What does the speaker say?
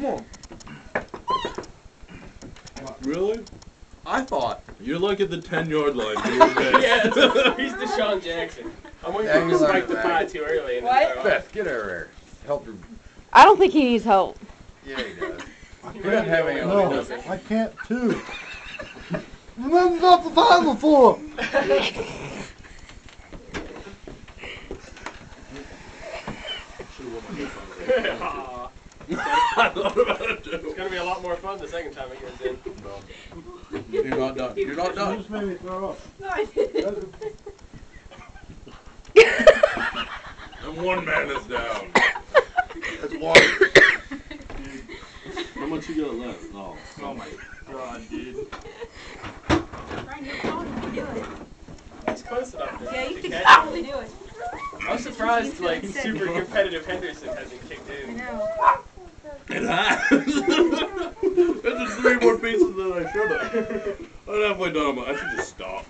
Come on. Really? I thought. You're like at the 10-yard line. Yeah, he's Deshaun Jackson. I'm waiting for him to spike the pie too early. And What? Beth, get over here. Help your. I don't think he needs help. Yeah, he does. He He doesn't have any No. does he? I can't too. Remember not the time before. I thought about it too. It's gonna be a lot more fun the second time it gets in. You're not done. You're not You done. just made me throw up. No, I didn't. And one man is down. That's one. How much you got left? Oh. Oh my god, dude. Brian, you're probably do it. It's close enough. Yeah, you to can catch probably it. do it. I'm surprised, You like, feel sick. super competitive Henderson hasn't kicked I in. know. It has. That's just 3 more pieces than I should have. I'm halfway done. I should just stop.